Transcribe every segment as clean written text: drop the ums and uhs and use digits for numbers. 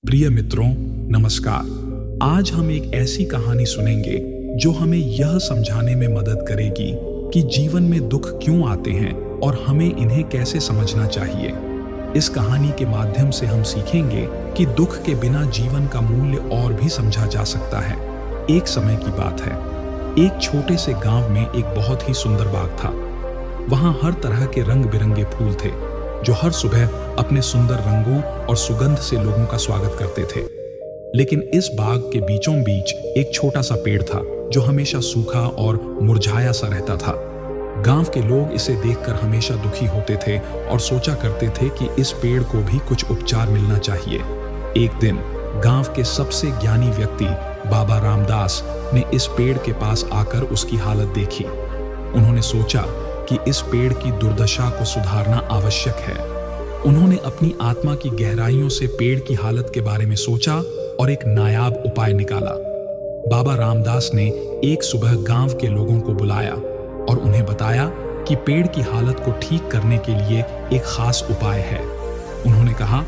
प्रिय मित्रों, नमस्कार। आज हम एक ऐसी कहानी सुनेंगे जो हमें यह समझाने में मदद करेगी कि जीवन में दुख क्यों आते हैं और हमें इन्हें कैसे समझना चाहिए। इस कहानी के माध्यम से हम सीखेंगे कि दुख के बिना जीवन का मूल्य और भी समझा जा सकता है। एक समय की बात है, एक छोटे से गांव में एक बहुत ही सुंदर बाग था। वहां हर तरह के रंग बिरंगे फूल थे जो हर सुबह अपने सुंदर रंगों और सुगंध से लोगों का स्वागत करते थे। लेकिन इस बाग के बीचों बीच एक छोटा सा पेड़ था जो हमेशा सूखा और मुरझाया सा रहता था। गांव के लोग इसे देखकर हमेशा दुखी होते थे और सोचा करते थे कि इस पेड़ को भी कुछ उपचार मिलना चाहिए। एक दिन गांव के सबसे ज्ञानी व्यक्ति बाबा रामदास ने इस पेड़ के पास आकर उसकी हालत देखी। उन्होंने सोचा कि इस पेड़ की दुर्दशा को सुधारना आवश्यक है। उन्होंने अपनी आत्मा की गहराइयों से पेड़ की हालत के बारे में सोचा और एक नायाब उपाय निकाला। बाबा रामदास ने एक सुबह गांव के लोगों को बुलाया और उन्हें बताया कि पेड़ की हालत को ठीक करने के लिए एक खास उपाय है। उन्होंने कहा,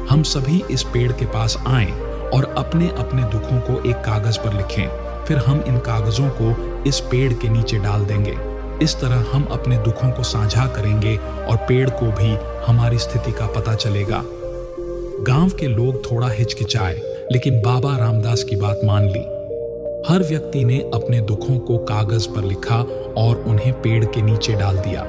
हम सभी इस पेड़ के पास आएं और अपने अपने दुखों को एक कागज पर लिखें। फिर हम इन कागजों को इस पेड़ के नीचे डाल देंगे। इस तरह हम अपने दुखों को साझा करेंगे और पेड़ को भी हमारी स्थिति का पता चलेगा। गांव के लोग थोड़ा हिचकिचाए, लेकिन बाबा रामदास की बात मान ली। हर व्यक्ति ने अपने दुखों को कागज पर लिखा और उन्हें पेड़ के नीचे डाल दिया।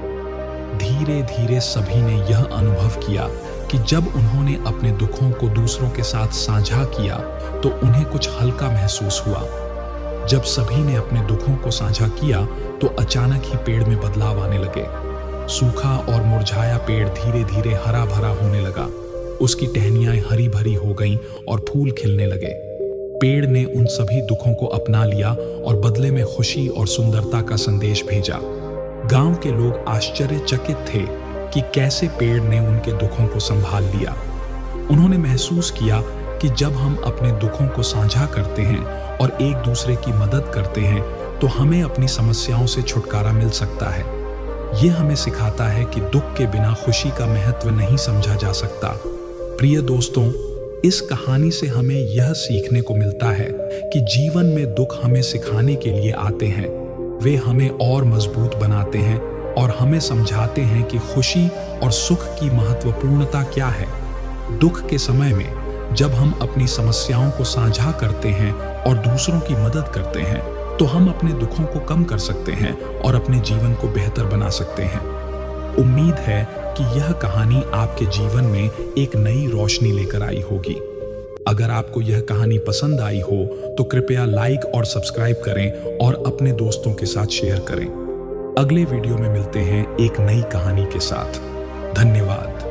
धीरे धीरे सभी ने यह अनुभव किया कि जब उन्होंने अपने दुखों को दूसरों के साथ साझा किया तो उन्हें कुछ हल्का महसूस हुआ। जब सभी ने अपने दुखों को साझा किया तो अचानक ही पेड़ में बदलाव आने लगे। सूखा और मुरझाया पेड़ धीरे धीरे हरा भरा होने लगा। उसकी टहनियां हरी भरी हो गईं और फूल खिलने लगे। पेड़ ने उन सभी दुखों को अपना लिया और बदले में खुशी और सुंदरता का संदेश भेजा। गांव के लोग आश्चर्यचकित थे कि कैसे पेड़ ने उनके दुखों को संभाल लिया। उन्होंने महसूस किया कि जब हम अपने दुखों को साझा करते हैं और एक दूसरे की मदद करते हैं तो हमें अपनी समस्याओं से छुटकारा मिल सकता है। यह हमें सिखाता है कि दुख के बिना खुशी का महत्व नहीं समझा जा सकता। प्रिय दोस्तों, इस कहानी से हमें यह सीखने को मिलता है कि जीवन में दुख हमें सिखाने के लिए आते हैं। वे हमें और मजबूत बनाते हैं और हमें समझाते हैं कि खुशी और सुख की महत्वपूर्णता क्या है। दुख के समय में जब हम अपनी समस्याओं को साझा करते हैं और दूसरों की मदद करते हैं तो हम अपने दुखों को कम कर सकते हैं और अपने जीवन को बेहतर बना सकते हैं। उम्मीद है कि यह कहानी आपके जीवन में एक नई रोशनी लेकर आई होगी। अगर आपको यह कहानी पसंद आई हो तो कृपया लाइक और सब्सक्राइब करें और अपने दोस्तों के साथ शेयर करें। अगले वीडियो में मिलते हैं एक नई कहानी के साथ। धन्यवाद।